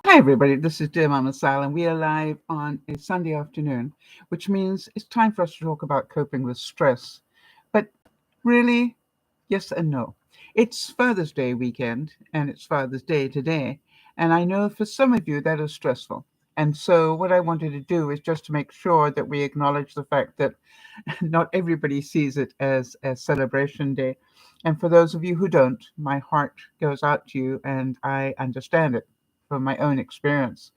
Hi, everybody. This is DearMamaSal, and we are live on a Sunday afternoon, which means it's time for us to talk about coping with stress. But really, yes and no. It's Father's Day weekend, and it's Father's Day today. And I know for some of you that is stressful. And so, what I wanted to do is just to make sure that we acknowledge the fact that not everybody sees it as a celebration day. And for those of you who don't, my heart goes out to you, and I understand it from my own experience.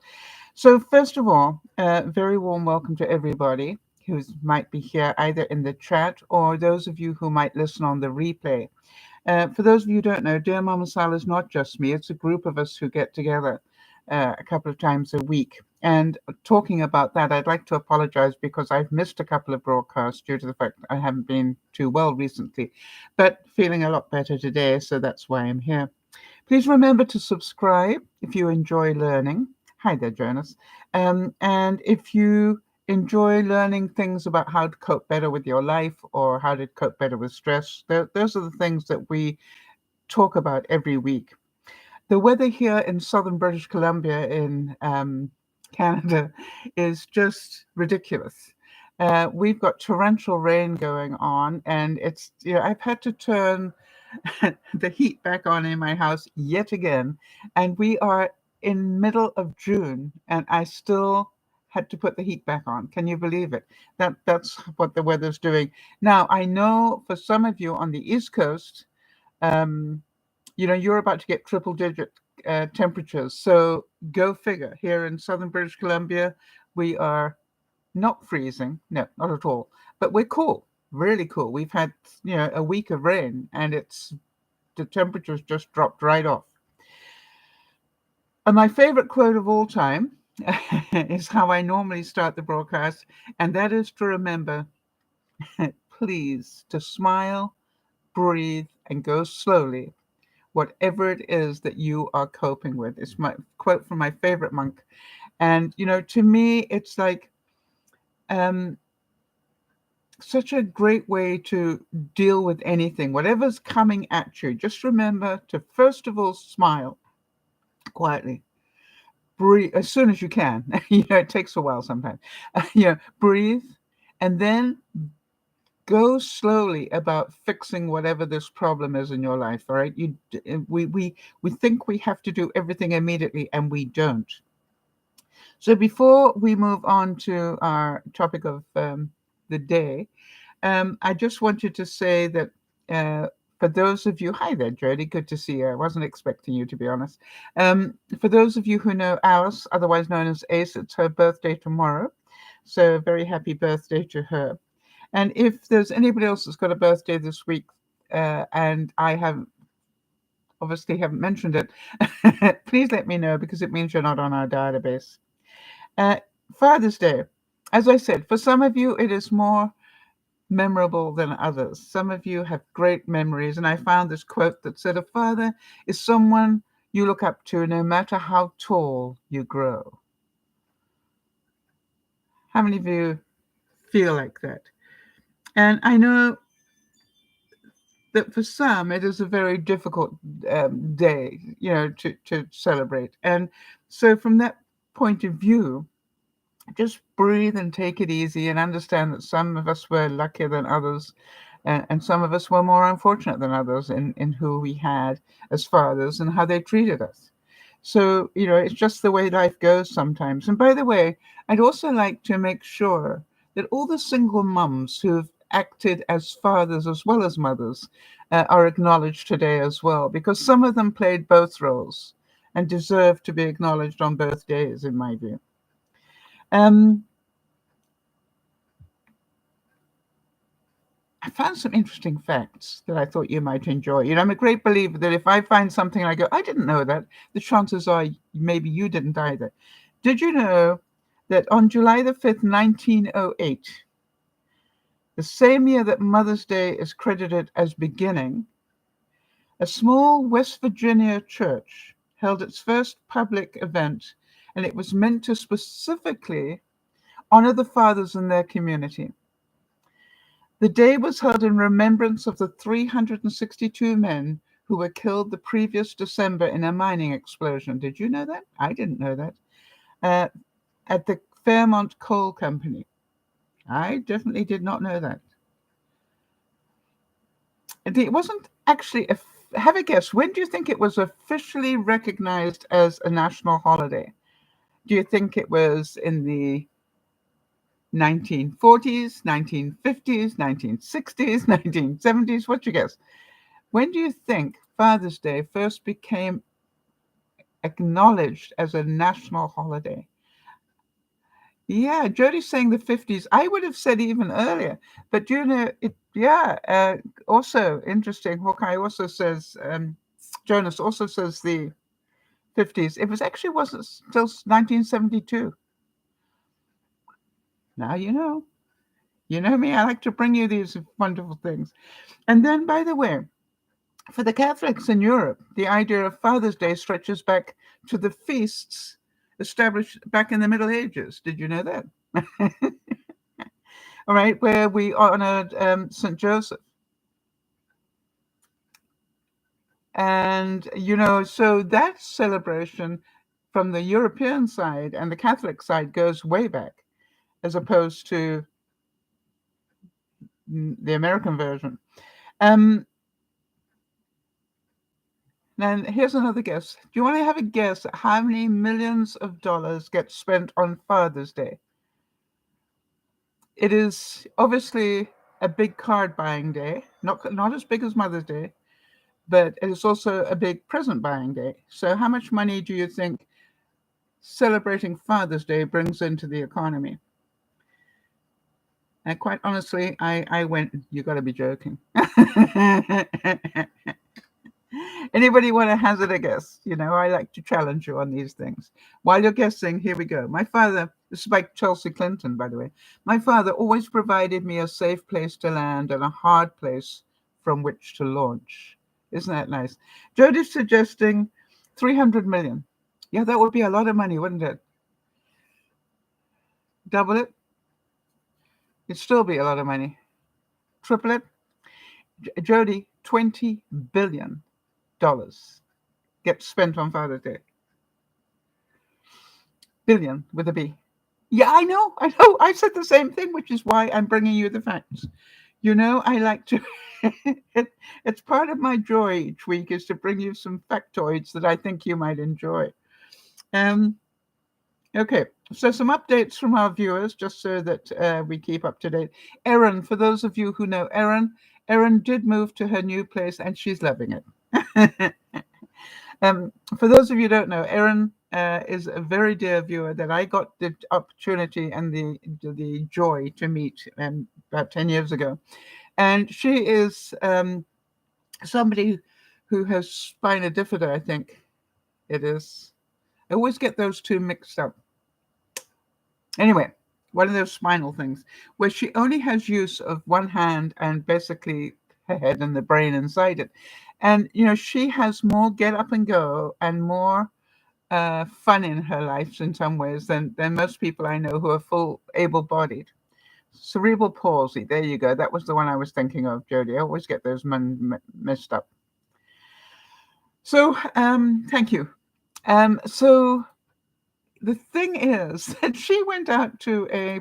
So, first of all, very warm welcome to everybody who might be here either in the chat or those of you who might listen on the replay. For those of you who don't know, Dear Mama Sal is not just me, it's a group of us who get together a couple of times a week. And talking about that, I'd like to apologize because I've missed a couple of broadcasts due to the fact that I haven't been too well recently, but feeling a lot better today, so that's why I'm here. Please remember to subscribe if you enjoy learning. Hi there, Jonas. And if you enjoy learning things about how to cope better with your life or how to cope better with stress, those are the things that we talk about every week. The weather here in southern British Columbia in Canada is just ridiculous. We've got torrential rain going on, and I've had to turn the heat back on in my house yet again, and we are in middle of June, and I still had to put the heat back on. Can you believe it? That's what the weather's doing. Now, I know for some of you on the East Coast, um, you're about to get triple digit temperatures. So go figure. Here in southern British Columbia, we are not freezing. No, not at all. But we're cool, really cool. We've had, a week of rain, and the temperatures just dropped right off. And my favorite quote of all time is how I normally start the broadcast, and that is to remember, please, to smile, breathe, and go slowly, whatever it is that you are coping with. It's my quote from my favorite monk. And, to me, it's like um, such a great way to deal with anything, whatever's coming at you. Just remember to, first of all, smile quietly. Breathe as soon as you can. It takes a while sometimes. Breathe, and then go slowly about fixing whatever this problem is in your life. All right, we think we have to do everything immediately, and we don't. So before we move on to our topic of the day, I just wanted to say that for those of you, hi there, Jody, good to see you. I wasn't expecting you, to be honest. For those of you who know Alice, otherwise known as Ace, it's her birthday tomorrow. So very happy birthday to her. And if there's anybody else that's got a birthday this week, and I haven't mentioned it, please let me know, because it means you're not on our database. Uh, Father's Day. As I said, for some of you, it is more memorable than others. Some of you have great memories, and I found this quote that said, "A father is someone you look up to no matter how tall you grow." How many of you feel like that? And I know that for some it is a very difficult day, to celebrate. And so from that point of view, just breathe and take it easy, and understand that some of us were luckier than others, and some of us were more unfortunate than others in who we had as fathers and how they treated us. So, it's just the way life goes sometimes. And by the way, I'd also like to make sure that all the single mums who've acted as fathers as well as mothers are acknowledged today as well, because some of them played both roles and deserve to be acknowledged on both days, in my view. Um, I found some interesting facts that I thought you might enjoy. I'm a great believer that if I find something and I go, I didn't know that, the chances are maybe you didn't either. Did you know that on July the 5th, 1908, the same year that Mother's Day is credited as beginning, a small West Virginia church held its first public event, and it was meant to specifically honor the fathers in their community. The day was held in remembrance of the 362 men who were killed the previous December in a mining explosion. Did you know that? I didn't know that. Uh, at the Fairmont Coal Company. I definitely did not know that. It wasn't actually, have a guess, when do you think it was officially recognized as a national holiday? Do you think it was in the 1940s, 1950s, 1960s, 1970s? What's your guess? When do you think Father's Day first became acknowledged as a national holiday? Yeah, Jody's saying the 50s. I would have said even earlier, but you know, it. Yeah. Also interesting. Hawkeye also says. Jonas also says the 50s. It was actually wasn't till 1972. Now you know. You know me. I like to bring you these wonderful things. And then, by the way, for the Catholics in Europe, the idea of Father's Day stretches back to the feasts established back in the Middle Ages. Did you know that? All right, where we honored St. Joseph. And, you know, so that celebration from the European side and the Catholic side goes way back, as opposed to the American version. And here's another guess. Do you want to have a guess at how many millions of dollars get spent on Father's Day? It is obviously a big card buying day, not as big as Mother's Day, but it is also a big present buying day. So how much money do you think celebrating Father's Day brings into the economy? And quite honestly, I went, you got to be joking. Anybody want to hazard a guess? You know, I like to challenge you on these things. While you're guessing, here we go. My father, this is by Chelsea Clinton, by the way. My father always provided me a safe place to land and a hard place from which to launch. Isn't that nice? Jody's suggesting 300 million. Yeah, that would be a lot of money, wouldn't it? Double it? It'd still be a lot of money. Triple it? Jody, $20 billion gets spent on Father's Day. Billion with a B. Yeah, I know. I said the same thing, which is why I'm bringing you the facts. You know, I like to, it's part of my joy each week is to bring you some factoids that I think you might enjoy. Okay, so some updates from our viewers, just so that we keep up to date. Erin, for those of you who know Erin did move to her new place and she's loving it. For those of you who don't know, Erin is a very dear viewer that I got the opportunity and the joy to meet about 10 years ago. And she is somebody who has spina bifida, I think it is. I always get those two mixed up. Anyway, one of those spinal things where she only has use of one hand and basically her head and the brain inside it. And, you know, she has more get up and go and more fun in her life in some ways than most people I know who are full able-bodied. Cerebral palsy. There you go. That was the one I was thinking of, Jody. I always get those messed up. So, thank you. So the thing is that she went out to a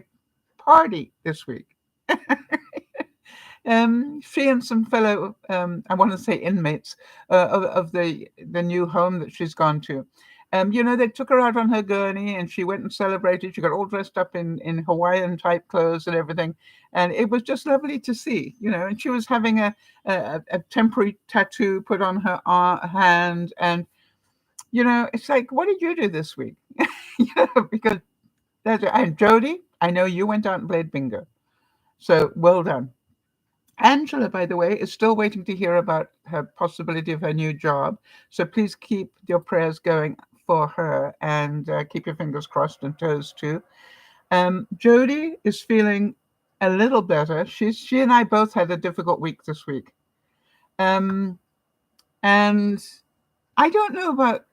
party this week. She and some fellow, I want to say inmates of the new home that she's gone to. You know, they took her out on her gurney and she went and celebrated. She got all dressed up in Hawaiian type clothes and everything. And it was just lovely to see, you know, and she was having a temporary tattoo put on her hand. And, you know, it's like, what did you do this week? You know, because and Jody, I know you went out and played bingo. So well done. Angela, by the way, is still waiting to hear about her possibility of her new job. So please keep your prayers going for her and keep your fingers crossed and toes too. Jody is feeling a little better. She and I both had a difficult week this week. And I don't know about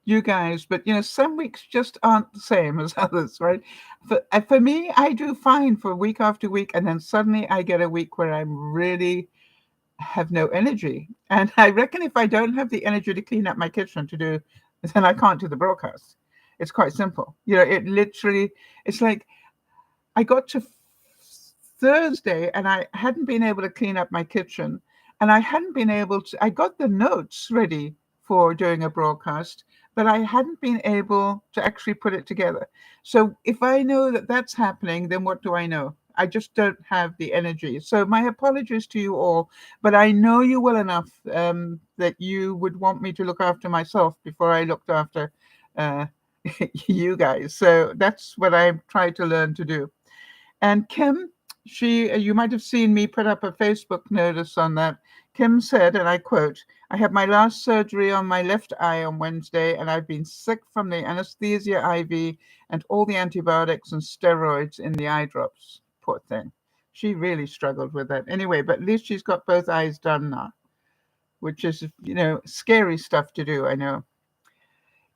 you guys, but you know, some weeks just aren't the same as others, right? For me, I do fine for week after week, and then suddenly I get a week where I'm really have no energy. And I reckon if I don't have the energy to clean up my kitchen to do, then I can't do the broadcast. It's quite simple. It literally, it's like I got to Thursday and I hadn't been able to clean up my kitchen, and I hadn't been able to, I got the notes ready for doing a broadcast, but I hadn't been able to actually put it together. So if I know that that's happening, then what do I know? I just don't have the energy. So my apologies to you all, but I know you well enough that you would want me to look after myself before I looked after uh, you guys. So that's what I tried to learn to do. And Kim, you might have seen me put up a Facebook notice on that. Kim said, and I quote, "I had my last surgery on my left eye on Wednesday, and I've been sick from the anesthesia IV and all the antibiotics and steroids in the eye drops." Poor thing. She really struggled with that. Anyway, but at least she's got both eyes done now, which is, scary stuff to do, I know.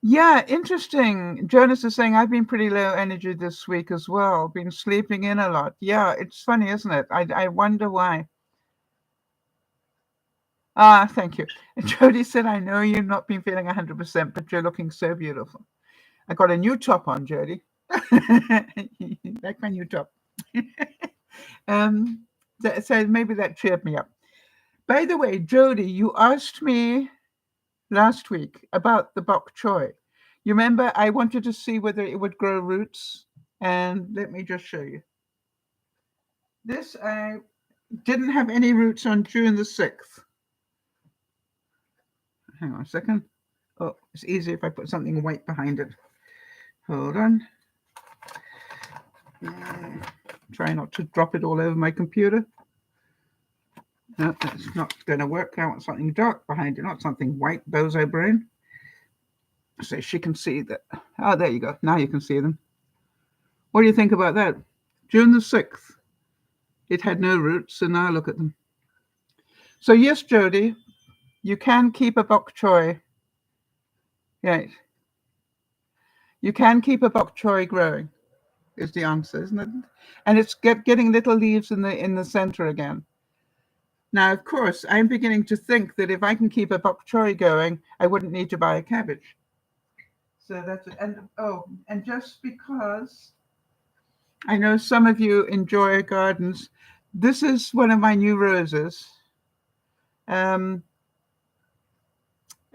Yeah, interesting. Jonas is saying, I've been pretty low energy this week as well. Been sleeping in a lot. Yeah, it's funny, isn't it? I wonder why. Ah, thank you. And Jody said, I know you've not been feeling 100%, but you're looking so beautiful. I got a new top on, Jody. Like my new top. So maybe that cheered me up. By the way, Jody, you asked me last week about the bok choy. You remember I wanted to see whether it would grow roots, and let me just show you. This I didn't have any roots on June the 6th. Hang on a second. Oh, it's easier if I put something white behind it. Hold on. Try not to drop it all over my computer. No, that's not going to work. I want something dark behind it, not something white, bozo brain. So she can see that. Oh, there you go. Now you can see them. What do you think about that? June the 6th. It had no roots, and now look at them. So yes, Jody, you can keep a bok choy. Right. You can keep a bok choy growing, is the answer, isn't it? And it's getting little leaves in the center again. Now, of course, I'm beginning to think that if I can keep a bok choy going, I wouldn't need to buy a cabbage. So that's it. And just because I know some of you enjoy gardens, this is one of my new roses.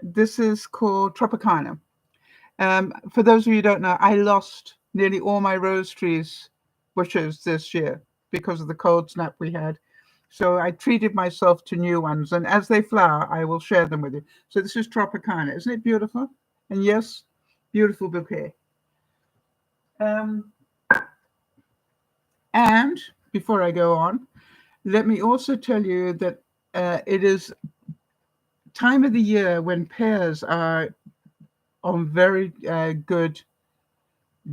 This is called Tropicana. For those of you who don't know, I lost nearly all my rose trees bushes this year because of the cold snap we had. So I treated myself to new ones, and as they flower, I will share them with you. So this is Tropicana. Isn't it beautiful? And yes, beautiful bouquet. And before I go on, let me also tell you that it is time of the year when pears are on very good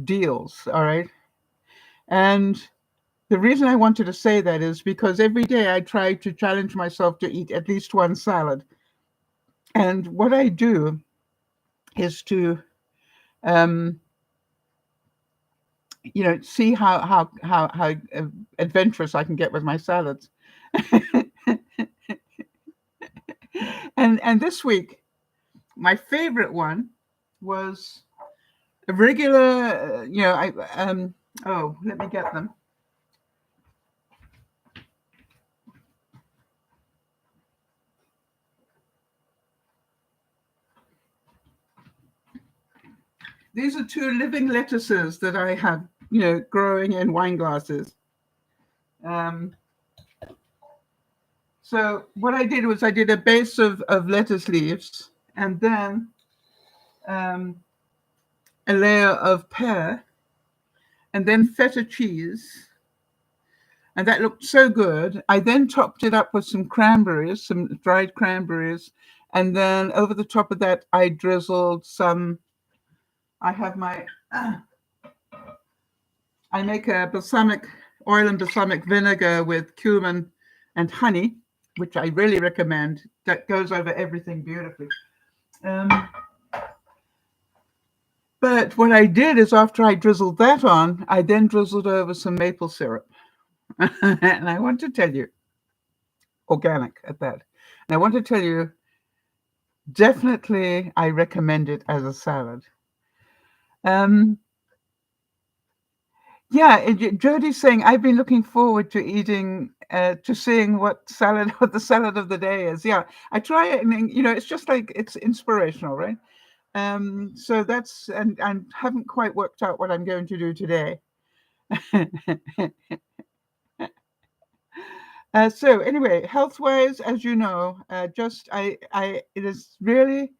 deals, all right? And the reason I wanted to say that is because every day I try to challenge myself to eat at least one salad. And what I do is to, see how adventurous I can get with my salads. And this week, my favorite one was a regular, let me get them. These are two living lettuces that I have, growing in wine glasses. So what I did was I did a base of lettuce leaves, and then a layer of pear, and then feta cheese. And that looked so good. I then topped it up with some cranberries, some dried cranberries. And then over the top of that, I drizzled some, I make a balsamic, oil and balsamic vinegar with cumin and honey, which I really recommend. That goes over everything beautifully. But what I did is after I drizzled that on, I then drizzled over some maple syrup. And I want to tell you, organic at that. And I want to tell you, definitely I recommend it as a salad. Um, yeah, Jody's saying I've been looking forward to eating, to seeing what salad, what the salad of the day is. Yeah, I try it, and it's just like it's inspirational, right? So that's, and I haven't quite worked out what I'm going to do today. So anyway, health-wise, as you know, just it is really,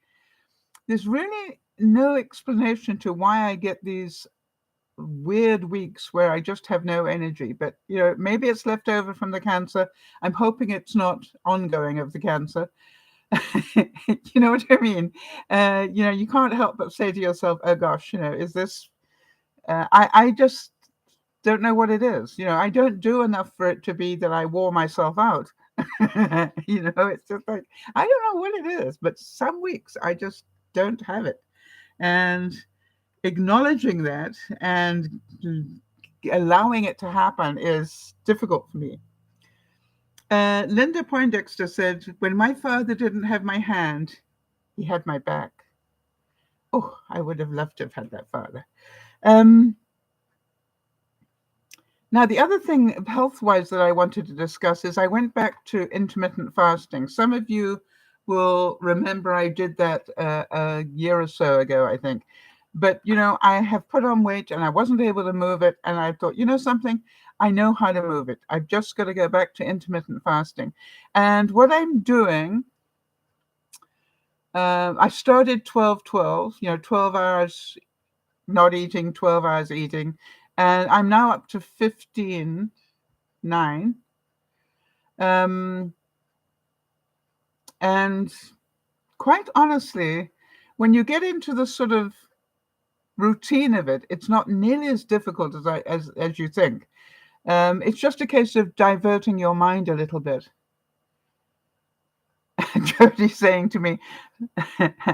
there's really no explanation to why I get these weird weeks where I just have no energy. But maybe it's left over from the cancer. I'm hoping it's not ongoing of the cancer. You know what I mean? You can't help but say to yourself, "Oh gosh, is this?" I just don't know what it is. I don't do enough for it to be that I wore myself out. It's just like I don't know what it is, but some weeks I just don't have it, and acknowledging that and allowing it to happen is difficult for me. Linda Poindexter said, "When my father didn't have my hand, he had my back." Oh, I would have loved to have had that father. Um, Now, the other thing health-wise that I wanted to discuss is I went back to intermittent fasting. Some of you will remember I did that a year or so ago, I think. But, I have put on weight and I wasn't able to move it. And I thought, something, I know how to move it. I've just got to go back to intermittent fasting. And what I'm doing, I started 12-12, 12 hours not eating, 12 hours eating. And I'm now up to 15-9. And quite honestly, when you get into the sort of routine of it, it's not nearly as difficult as you think. It's just a case of diverting your mind a little bit. Jody's saying to me,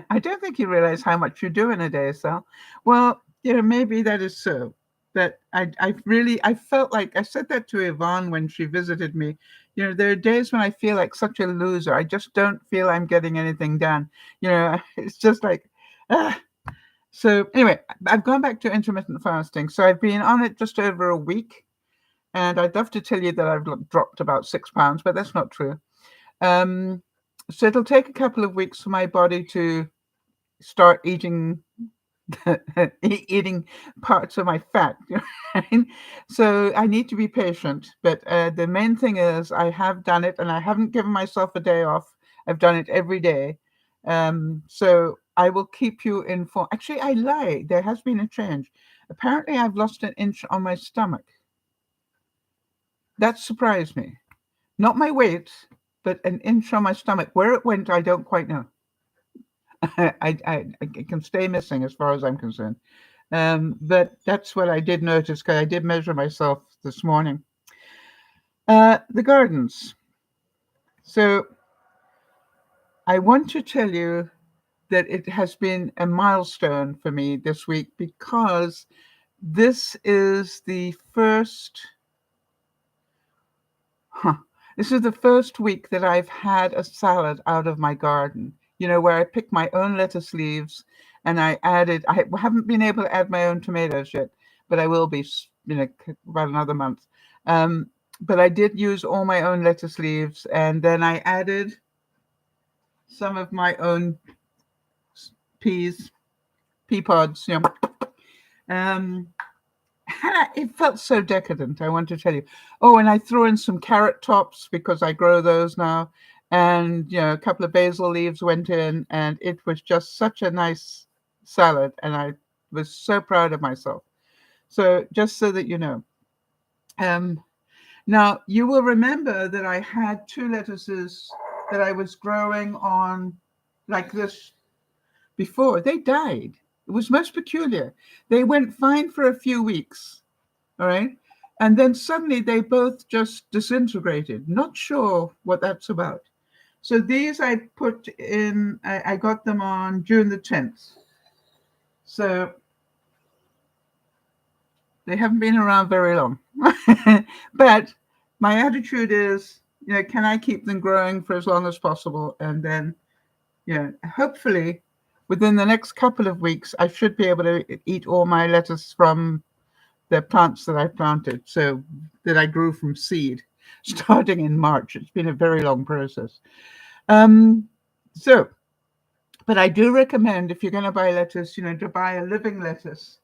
"I don't think you realize how much you do in a day, Sal." Well, maybe that is so. But I felt like I said that to Yvonne when she visited me. There are days when I feel like such a loser. I just don't feel I'm getting anything done. It's just like, ah. So anyway, I've gone back to intermittent fasting. So I've been on it just over a week. And I'd love to tell you that I've dropped about 6 pounds, but that's not true. So it'll take a couple of weeks for my body to start eating eating parts of my fat. Right? So I need to be patient. But the main thing is I have done it, and I haven't given myself a day off. I've done it every day. So I will keep you informed. Actually, I lie. There has been a change. Apparently, I've lost an inch on my stomach. That surprised me. Not my weight, but an inch on my stomach. Where it went, I don't quite know. I can stay missing as far as I'm concerned. But that's what I did notice, because I did measure myself this morning. The gardens. So I want to tell you that it has been a milestone for me this week, because this is the first this is the first week that I've had a salad out of my garden, where I picked my own lettuce leaves, and I haven't been able to add my own tomatoes yet, but I will be, about another month. But I did use all my own lettuce leaves, and then I added some of my own pea pods, it felt so decadent, I want to tell you. Oh, and I threw in some carrot tops because I grow those now. And, a couple of basil leaves went in, and it was just such a nice salad. And I was so proud of myself. So just so that you know. Now, you will remember that I had 2 lettuces that I was growing on like this before. They died. It was most peculiar. They went fine for a few weeks. All right. And then suddenly they both just disintegrated. Not sure what that's about. So these I put in, I got them on June the 10th. So they haven't been around very long. But my attitude is can I keep them growing for as long as possible? And then, hopefully within the next couple of weeks, I should be able to eat all my lettuce from the plants that I planted, so that I grew from seed, starting in March. It's been a very long process. Um, so, but I do recommend, if you're going to buy lettuce, to buy a living lettuce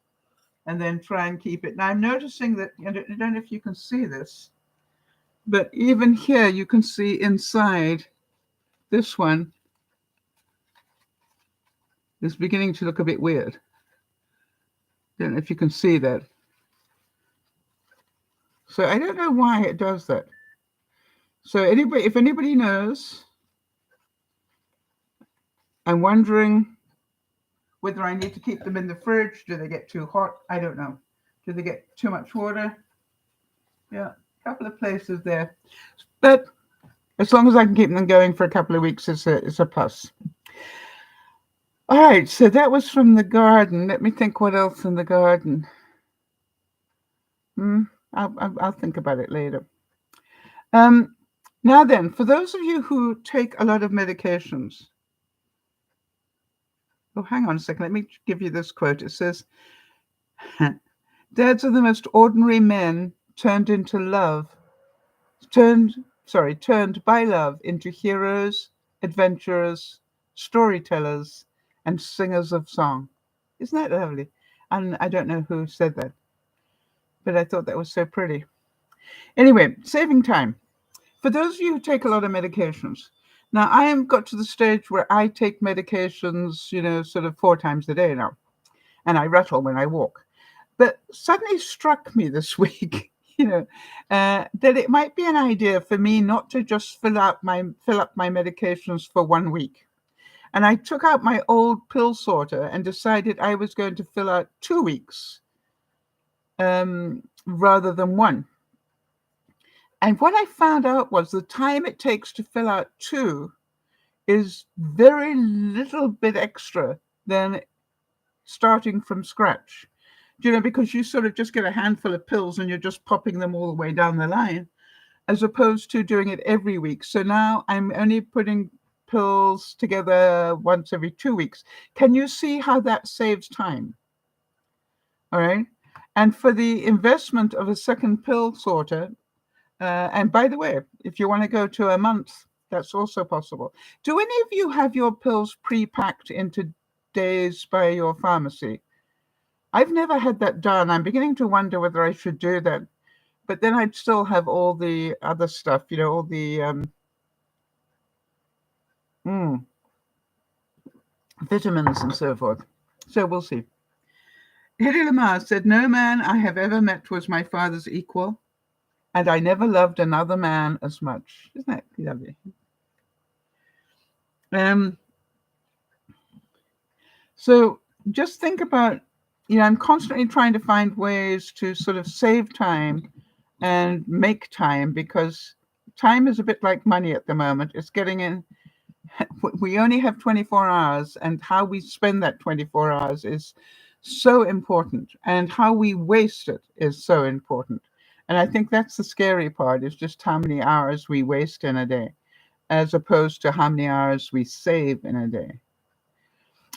and then try and keep it. Now I'm noticing that, I don't know if you can see this, but even here you can see inside this one is beginning to look a bit weird. Don't know if you can see that. So I don't know why it does that. So if anybody knows, I'm wondering whether I need to keep them in the fridge. Do they get too hot? I don't know. Do they get too much water? Yeah, a couple of places there. But as long as I can keep them going for a couple of weeks, it's a plus. All right, so that was from the garden. Let me think what else in the garden. I'll think about it later. Now then, for those of you who take a lot of medications, hang on a second. Let me give you this quote. It says, "Dads are the most ordinary men turned by love into heroes, adventurers, storytellers, and singers of song." Isn't that lovely? And I don't know who said that, but I thought that was so pretty. Anyway, saving time. For those of you who take a lot of medications, now I have got to the stage where I take medications, sort of 4 times a day now, and I rattle when I walk. But suddenly struck me this week, that it might be an idea for me not to just fill up my medications for 1 week. And I took out my old pill sorter and decided I was going to fill out 2 weeks rather than 1. And what I found out was the time it takes to fill out 2 is very little bit extra than starting from scratch. Because you sort of just get a handful of pills and you're just popping them all the way down the line, as opposed to doing it every week. So now I'm only putting pills together once every 2 weeks. Can you see how that saves time? All right. And for the investment of a second pill sorter, and by the way, if you want to go to a month, that's also possible. Do any of you have your pills pre-packed into days by your pharmacy? I've never had that done. I'm beginning to wonder whether I should do that. But then I'd still have all the other stuff, all the vitamins and so forth. So we'll see. Hedy Lamar said, "No man I have ever met was my father's equal, and I never loved another man as much." Isn't that lovely? So just think about, I'm constantly trying to find ways to sort of save time and make time, because time is a bit like money at the moment. It's getting in. We only have 24 hours, and how we spend that 24 hours is so important, and how we waste it is so important. And I think that's the scary part, is just how many hours we waste in a day, as opposed to how many hours we save in a day.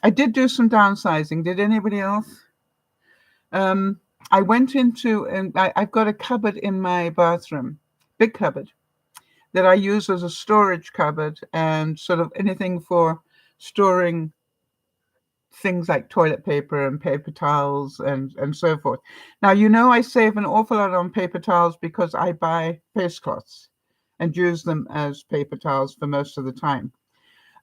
I did do some downsizing. Did anybody else? I went into, and I've got a cupboard in my bathroom, big cupboard, that I use as a storage cupboard, and sort of anything for storing things like toilet paper and paper towels and so forth. Now, I save an awful lot on paper towels because I buy face cloths and use them as paper towels for most of the time.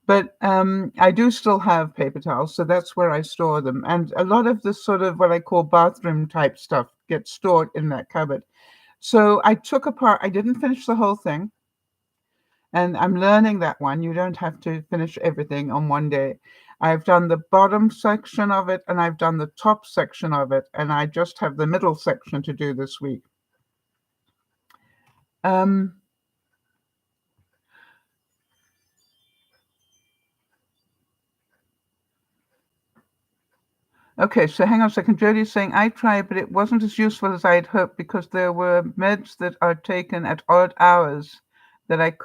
But I do still have paper towels, so that's where I store them. And a lot of the sort of what I call bathroom type stuff gets stored in that cupboard. So I took apart, I didn't finish the whole thing. And I'm learning that one. You don't have to finish everything on one day. I've done the bottom section of it, and I've done the top section of it, and I just have the middle section to do this week. Okay, so hang on a second. Jody's saying, "I tried, but it wasn't as useful as I had hoped because there were meds that are taken at odd hours that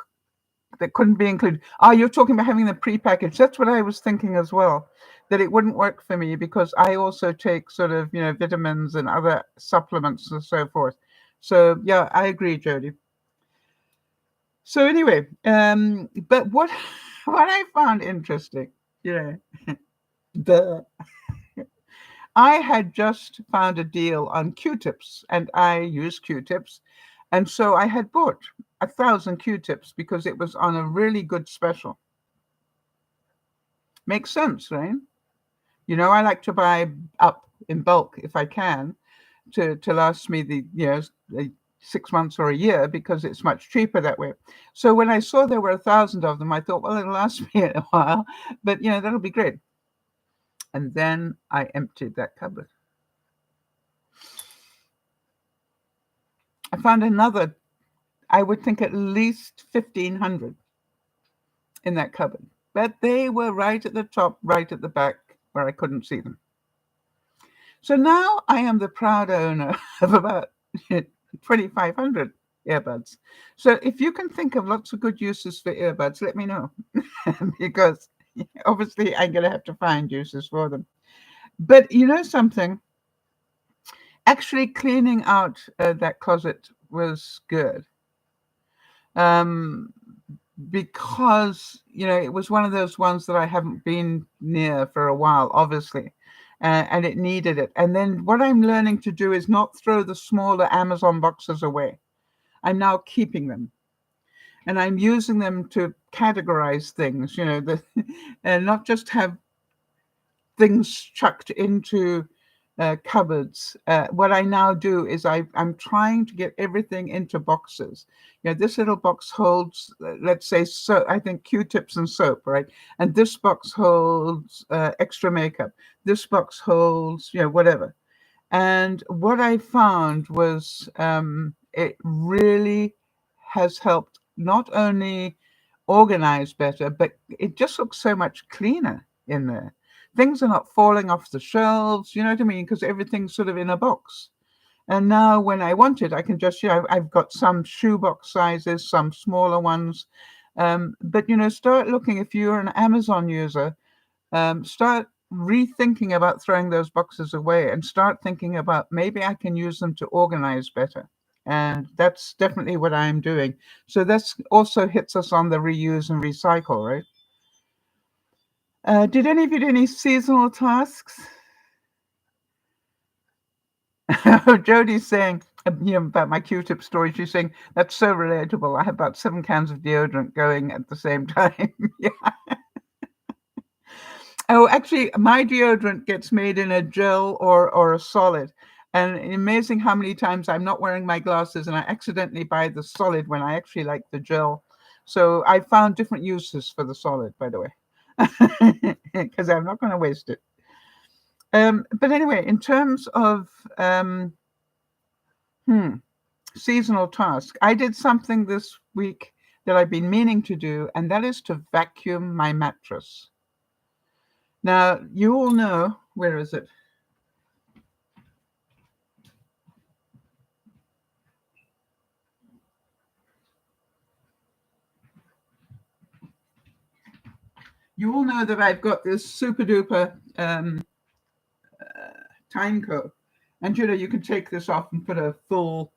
that couldn't be included. Oh, you're talking about having the prepackaged. That's what I was thinking as well, that it wouldn't work for me because I also take sort of, vitamins and other supplements and so forth. So yeah, I agree, Jody. So anyway, but what what I found interesting, you know, the I had just found a deal on Q-tips, and I use Q-tips, and so I had bought 1,000 Q-tips because it was on a really good special. Makes sense, right? I like to buy up in bulk if I can to last me the 6 months or a year because it's much cheaper that way. So when I saw there were 1,000 of them, I thought, well, it'll last me a while, but that'll be great. And then I emptied that cupboard. I found another, I would think at least 1,500 in that cupboard, but they were right at the top, right at the back where I couldn't see them. So now I am the proud owner of about 2,500 earbuds. So if you can think of lots of good uses for earbuds, let me know because obviously I'm going to have to find uses for them. But you know something? Actually, cleaning out that closet was good. Um, because it was one of those ones that I haven't been near for a while, obviously, and it needed it. And then what I'm learning to do is not throw the smaller Amazon boxes away. I'm now keeping them, and I'm using them to categorize things. And not just have things chucked into cupboards. What I now do is I'm trying to get everything into boxes. This little box holds, let's say, so I think Q-tips and soap, right? And this box holds extra makeup. This box holds, whatever. And what I found was it really has helped not only organize better, but it just looks so much cleaner in there. Things are not falling off the shelves, you know what I mean? Because everything's sort of in a box. And now when I want it, I can just, I've got some shoebox sizes, some smaller ones. But, start looking, if you're an Amazon user, start rethinking about throwing those boxes away and start thinking about maybe I can use them to organize better. And that's definitely what I'm doing. So that's also hits us on the reuse and recycle, right? Did any of you do any seasonal tasks? Jody's saying, about my Q-tip story. She's saying, that's so relatable. I have about 7 cans of deodorant going at the same time. Yeah. Oh, actually, my deodorant gets made in a gel or a solid. And amazing how many times I'm not wearing my glasses and I accidentally buy the solid when I actually like the gel. So I found different uses for the solid, by the way, because I'm not going to waste it. But anyway, in terms of seasonal task, I did something this week that I've been meaning to do, and that is to vacuum my mattress. Now, you all know, where is it? You all know that I've got this super duper time code. And you can take this off and put a full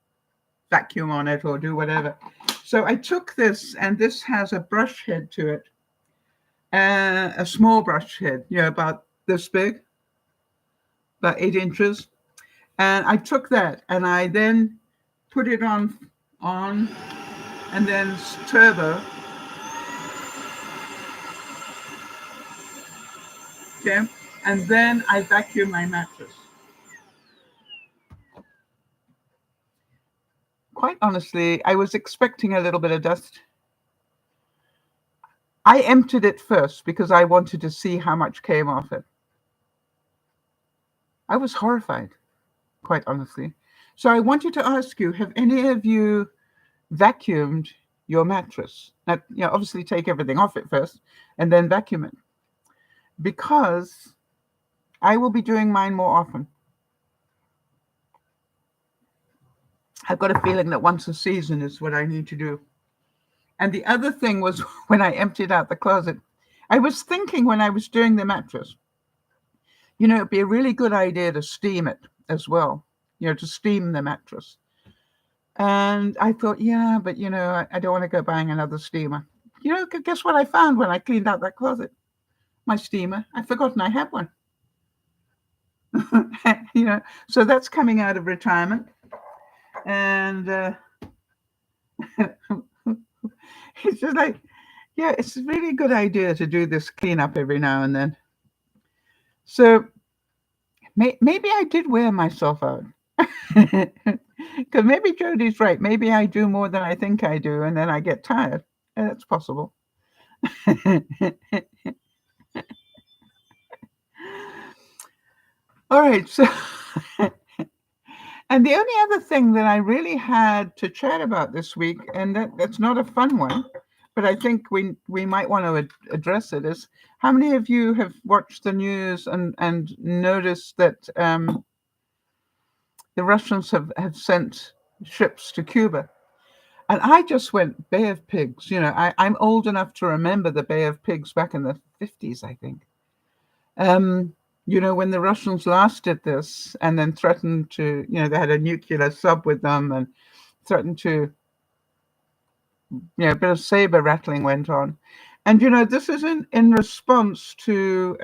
vacuum on it or do whatever. So I took this, and this has a brush head to it, a small brush head, about this big, about 8 inches. And I took that and I then put it on, and then turbo. Okay. And then I vacuum my mattress. Quite honestly, I was expecting a little bit of dust. I emptied it first because I wanted to see how much came off it. I was horrified, quite honestly. So I wanted to ask you, have any of you vacuumed your mattress? Now, obviously take everything off it first and then vacuum it. Because I will be doing mine more often. I've got a feeling that once a season is what I need to do. And the other thing was when I emptied out the closet, I was thinking when I was doing the mattress, it'd be a really good idea to steam it as well, to steam the mattress. And I thought, yeah, but I don't want to go buying another steamer. Guess what I found when I cleaned out that closet? My steamer. I'd forgotten I had one. So that's coming out of retirement. And it's just like, yeah, it's a really good idea to do this cleanup every now and then. So maybe I did wear myself out. Because maybe Jodi's right. Maybe I do more than I think I do, and then I get tired. That's possible. All right. So, and the only other thing that I really had to chat about this week, and that's not a fun one, but I think we might want to address it, is how many of you have watched the news and noticed that the Russians have sent ships to Cuba? And I just went, Bay of Pigs. I'm old enough to remember the Bay of Pigs back in the 50s, I think. When the Russians last did this and then threatened to, they had a nuclear sub with them and threatened to, a bit of saber rattling went on. And, this is in response to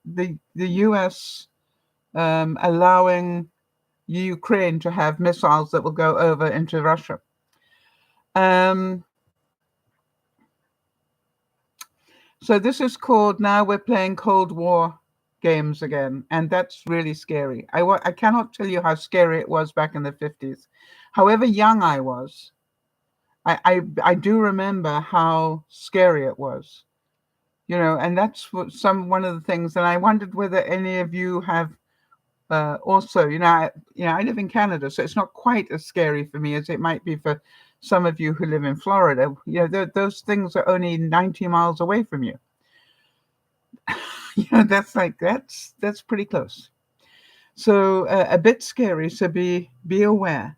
the US allowing Ukraine to have missiles that will go over into Russia. So this is called, now we're playing Cold War games again, and that's really scary. I cannot tell you how scary it was back in the 50s. However young I was, I do remember how scary it was. And that's one of the things. And I wondered whether any of you have also, I live in Canada, so it's not quite as scary for me as it might be for some of you who live in Florida. Those things are only 90 miles away from you. That's pretty close. So a bit scary. So be aware.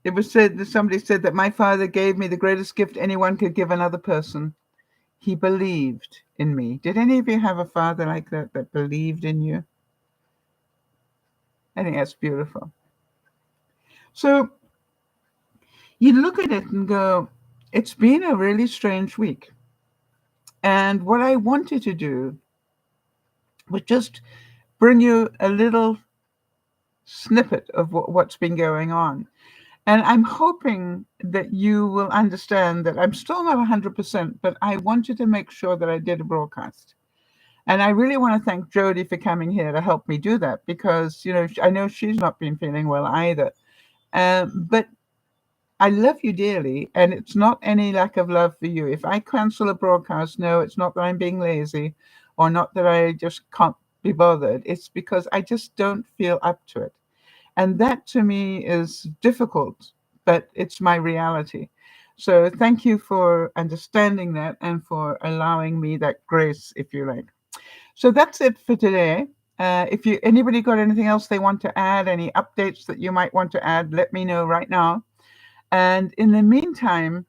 It was said that somebody said that my father gave me the greatest gift anyone could give another person. He believed in me. Did any of you have a father like that believed in you? I think that's beautiful. So you look at it and go, it's been a really strange week. And what I wanted to do was just bring you a little snippet of what's been going on. And I'm hoping that you will understand that I'm still not 100%, but I wanted to make sure that I did a broadcast. And I really want to thank Jodi for coming here to help me do that, because, I know she's not been feeling well either. But I love you dearly, and it's not any lack of love for you. If I cancel a broadcast, no, it's not that I'm being lazy or not that I just can't be bothered. It's because I just don't feel up to it. And that to me is difficult, but it's my reality. So thank you for understanding that and for allowing me that grace, if you like. So that's it for today. If anybody got anything else they want to add, any updates that you might want to add, let me know right now. And in the meantime,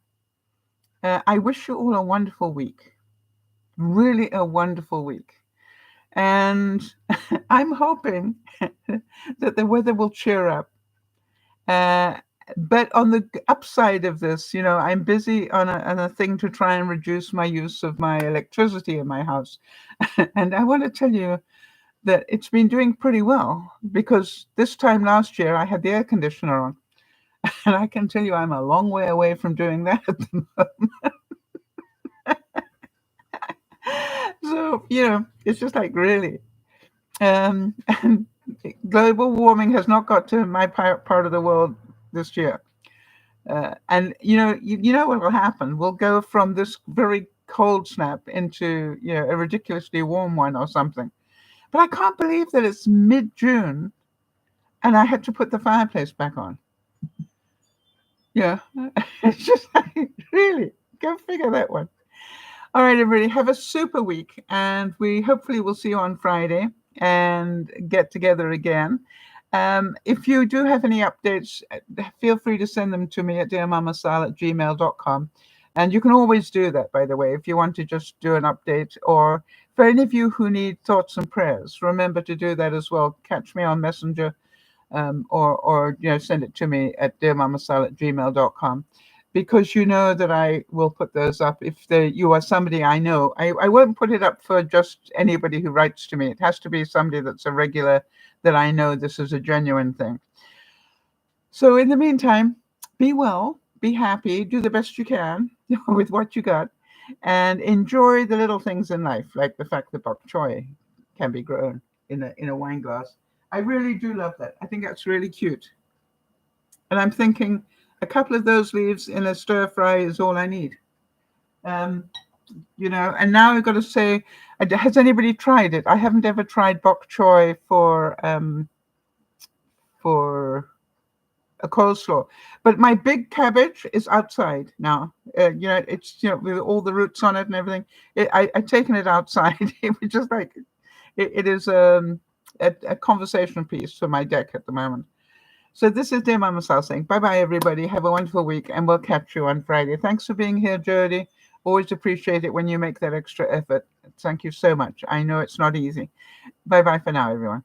I wish you all a wonderful week. Really a wonderful week. And I'm hoping that the weather will cheer up. But on the upside of this, I'm busy on a thing to try and reduce my use of my electricity in my house. And I want to tell you that it's been doing pretty well, because this time last year I had the air conditioner on. And I can tell you I'm a long way away from doing that at the moment. So, it's just like, really. And global warming has not got to my part of the world this year. And, you know what will happen? We'll go from this very cold snap into, a ridiculously warm one or something. But I can't believe that it's mid-June and I had to put the fireplace back on. Yeah, it's just like, really, go figure that one. All right, everybody, have a super week, and we hopefully will see you on Friday and get together again. If you do have any updates, feel free to send them to me at DearMamaSal@gmail.com. And you can always do that, by the way, if you want to just do an update. Or for any of you who need thoughts and prayers, remember to do that as well. Catch me on Messenger, or send it to me at DearMamaSal@gmail.com. Because you know that I will put those up. If you are somebody I know, I won't put it up for just anybody who writes to me. It has to be somebody that's a regular, that I know this is a genuine thing. So in the meantime, be well, be happy, do the best you can with what you got, and enjoy the little things in life, like the fact that bok choy can be grown in a wine glass. I really do love that. I think that's really cute. And I'm thinking a couple of those leaves in a stir fry is all I need. Um, and now I've got to say, has anybody tried it? I haven't ever tried bok choy for a coleslaw, but my big cabbage is outside now. It's with all the roots on it and everything. I've taken it outside. It was just like it is a conversation piece for my deck at the moment. So this is DearMamaSal saying bye-bye, everybody. Have a wonderful week, and we'll catch you on Friday. Thanks for being here, Jody. Always appreciate it when you make that extra effort. Thank you so much. I know it's not easy. Bye-bye for now, everyone.